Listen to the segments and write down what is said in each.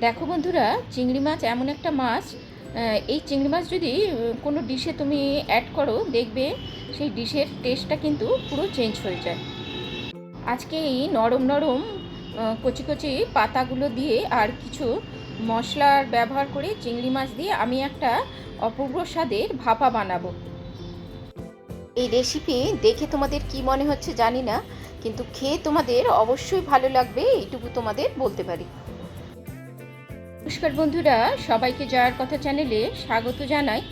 দেখো বন্ধুরা, চিংড়ি মাছ এমন একটা মাছ, এই চিংড়ি মাছ যদি কোনো ডিশে তুমি অ্যাড করো, দেখবে সেই ডিশের টেস্টটা কিন্তু পুরো চেঞ্জ হয়ে যায়। আজকে এই নরম নরম কচি কচি পাতাগুলো দিয়ে আর কিছু মশলার ব্যবহার করে চিংড়ি মাছ দিয়ে আমি একটা অপূর্ব স্বাদের ভাপা বানাবো। এই রেসিপি দেখে তোমাদের কি মনে হচ্ছে জানি না, কিন্তু খেয়ে তোমাদের অবশ্যই ভালো লাগবে, এইটুকু তোমাদের বলতে পারি। নমস্কার বন্ধুরা, সবাইকে জয়ার কথা চ্যানেলে স্বাগত জানাই।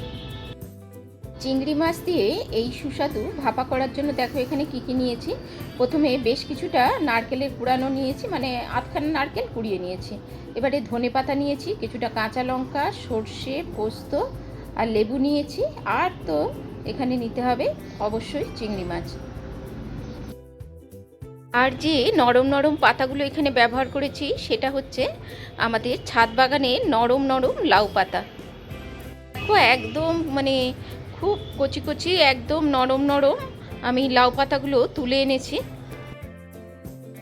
চিংড়ি মাছ দিয়ে এই সুস্বাদু ভাপা করার জন্য দেখো এখানে কি কি নিয়েছি। প্রথমে বেশ কিছুটা নারকেলের কুড়ানো নিয়েছি, মানে আধখানা নারকেল কুড়িয়ে নিয়েছি। এবারে ধনেপাতা নিয়েছি, কিছুটা কাঁচা লঙ্কা, সর্ষে, পোস্ত আর লেবু নিয়েছি। আর তো এখানে নিতে হবে অবশ্যই চিংড়ি মাছ। আর যে নরম নরম পাতাগুলো এখানে ব্যবহার করেছি সেটা হচ্ছে আমাদের ছাদ বাগানের নরম নরম লাউ পাতা। দেখো একদম মানে খুব কচি কচি একদম নরম নরম আমি লাউ পাতাগুলো তুলে এনেছি।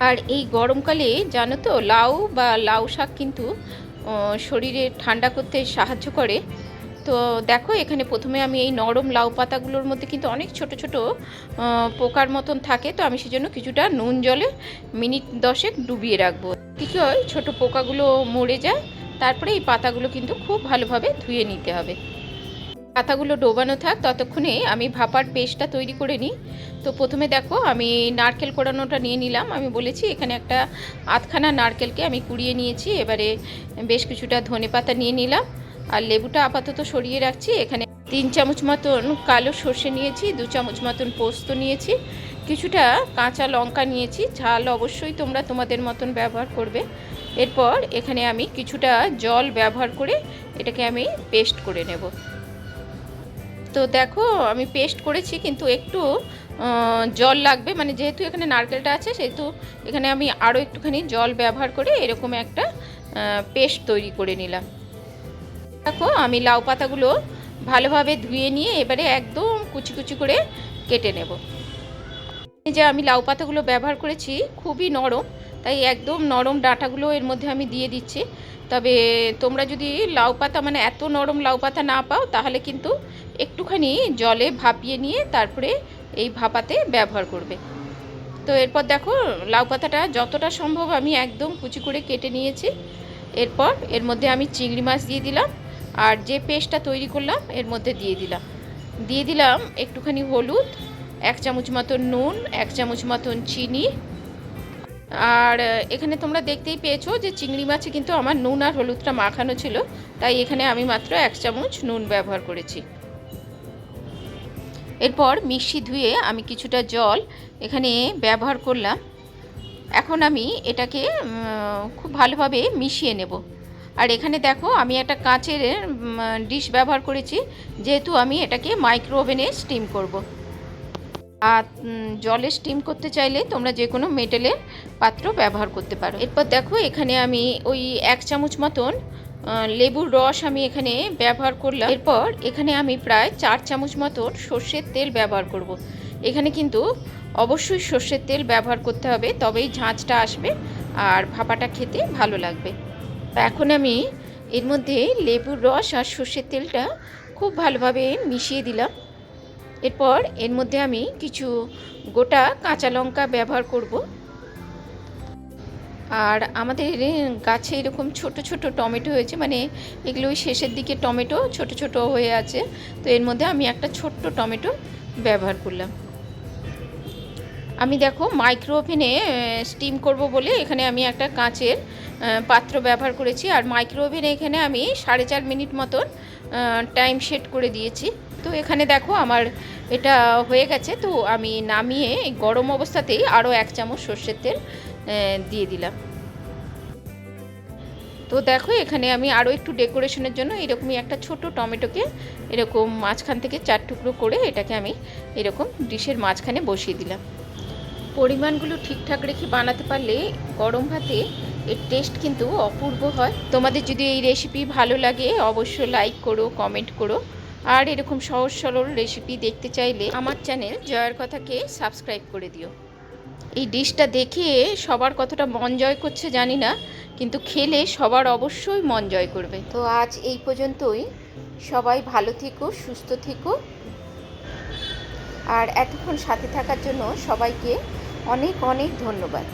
আর এই গরমকালে জানো তো, লাউ বা লাউ শাক কিন্তু শরীরে ঠান্ডা করতে সাহায্য করে। তো দেখো এখানে প্রথমে আমি এই নরম লাউ পাতাগুলোর মধ্যে কিন্তু অনেক ছোট ছোট পোকার মতন থাকে, তো আমি সেজন্য কিছুটা নুন জলে মিনিট 10 ডুবিয়ে রাখবো, কি হয় ছোট পোকাগুলো মরে যায়। তারপরে এই পাতাগুলো কিন্তু খুব ভালোভাবে ধুয়ে নিতে হবে। পাতাগুলো ডোবানো থাক, ততক্ষণে আমি ভাপার পেস্টটা তৈরি করে নিই। তো প্রথমে দেখো আমি নারকেল কোড়ানোটা নিয়ে নিলাম। আমি বলেছি এখানে একটা আধখানা নারকেলকে আমি কুড়িয়ে নিয়েছি। এবারে বেশ কিছুটা ধনেপাতা নিয়ে নিলাম, আর লেবুটা আপাতত সরিয়ে রাখছি। এখানে 3 চামচ মতন কালো সর্ষে নিয়েছি, 2 চামচ মতন পোস্ত নিয়েছি, কিছুটা কাঁচা লঙ্কা নিয়েছি। ঝাল অবশ্যই তোমরা তোমাদের মতন ব্যবহার করবে। এরপর এখানে আমি কিছুটা জল ব্যবহার করে এটাকে আমি পেস্ট করে নেব। তো দেখো আমি পেস্ট করেছি, কিন্তু একটু জল লাগবে, মানে যেহেতু এখানে নারকেলটা আছে সেহেতু এখানে আমি আরও একটুখানি জল ব্যবহার করে এরকম একটা পেস্ট তৈরি করে নিলাম। দেখো আমি লাউ পাতাগুলো ভালোভাবে ধুয়ে নিয়ে এবারে একদম কুচি কুচি করে কেটে নেব। এই যে আমি লাউ পাতাগুলো ব্যবহার করেছি খুবই নরম, তাই একদম নরম ডাঁটাগুলো এর মধ্যে আমি দিয়ে দিচ্ছি। তবে তোমরা যদি লাউ পাতা মানে এত নরম লাউ পাতা না পাও, তাহলে কিন্তু একটুখানি জলে ভাপিয়ে নিয়ে তারপরে এই ভাপাতে ব্যবহার করবে। তো এরপর দেখো লাউ পাতাটা যতটা সম্ভব আমি একদম কুচি করে কেটে নিয়েছি। এরপর এর মধ্যে আমি চিংড়ি মাছ দিয়ে দিলাম, আর যে পেস্টটা তৈরি করলাম এর মধ্যে দিয়ে দিলাম একটুখানি হলুদ, 1 চামচ মতন নুন, 1 চামচ মতন চিনি। আর এখানে তোমরা দেখতেই পেয়েছো যে চিংড়ি মাছে কিন্তু আমার নুন আর হলুদটা মাখানো ছিল, তাই এখানে আমি মাত্র 1 চামচ নুন ব্যবহার করেছি। এরপর মিক্সি ধুয়ে আমি কিছুটা জল এখানে ব্যবহার করলাম। এখন আমি এটাকে খুব ভালোভাবে মিশিয়ে নেব। আর এখানে দেখো আমি একটা কাঁচের ডিশ ব্যবহার করেছি, যেহেতু আমি এটাকে মাইক্রো ওভেনে স্টিম করব। আর জলে স্টিম করতে চাইলে তোমরা যে কোনো মেটেলের পাত্র ব্যবহার করতে পারো। এরপর দেখো এখানে আমি ওই 1 চামচ মতন লেবুর রস আমি এখানে ব্যবহার করলাম। এরপর এখানে আমি প্রায় 4 চামচ মতন সর্ষের তেল ব্যবহার করব। এখানে কিন্তু অবশ্যই সর্ষের তেল ব্যবহার করতে হবে, তবেই ঝাঁঝটা আসবে আর ভাপাটা খেতে ভালো লাগবে। এখন আমি এর মধ্যে লেবুর রস আর সর্ষের তেলটা খুব ভালোভাবে মিশিয়ে দিলাম। এরপর এর মধ্যে আমি কিছু গোটা কাঁচা লঙ্কা ব্যবহার করব। আর আমাদের গাছে এরকম ছোট ছোট টমেটো হয়েছে, মানে এগুলো ওই শেষের দিকে টমেটো ছোট ছোট হয়ে আছে, তো এর মধ্যে আমি একটা ছোট্ট টমেটো ব্যবহার করলাম। আমি দেখো মাইক্রো ওভেনে স্টিম করব বলে এখানে আমি একটা কাঁচের পাত্র ব্যবহার করেছি। আর মাইক্রো ওভেনে এখানে আমি 4.5 মিনিট মতন টাইম সেট করে দিয়েছি। তো এখানে দেখো আমার এটা হয়ে গেছে, তো আমি নামিয়ে গরম অবস্থাতেই আরও 1 চামচ সর্ষের তেল দিয়ে দিলাম। তো দেখো এখানে আমি আরও একটু ডেকোরেশনের জন্য এরকমই একটা ছোট টমেটোকে এরকম মাঝখান থেকে 4 টুকরো করে এটাকে আমি এরকম ডিশের মাঝখানে বসিয়ে দিলাম। পরিমাণগুলো ঠিকঠাক রেখে বানাতে পারলে গরম ভাতে এর টেস্ট কিন্তু অপূর্ব হয়। তোমাদের যদি এই রেসিপি ভালো লাগে অবশ্যই লাইক করো, কমেন্ট করো। আর এরকম সহজ সরল রেসিপি দেখতে চাইলে আমার চ্যানেল জয়ার কথাকে সাবস্ক্রাইব করে দিও। এই ডিশটা দেখে সবার কতটা মন জয় করছে জানি না, কিন্তু খেলে সবার অবশ্যই মন জয় করবে। তো আজ এই পর্যন্তই। সবাই ভালো থেকো, সুস্থ থেকো, আর এতক্ষণ সাথে থাকার জন্য সবাইকে অনেক অনেক ধন্যবাদ।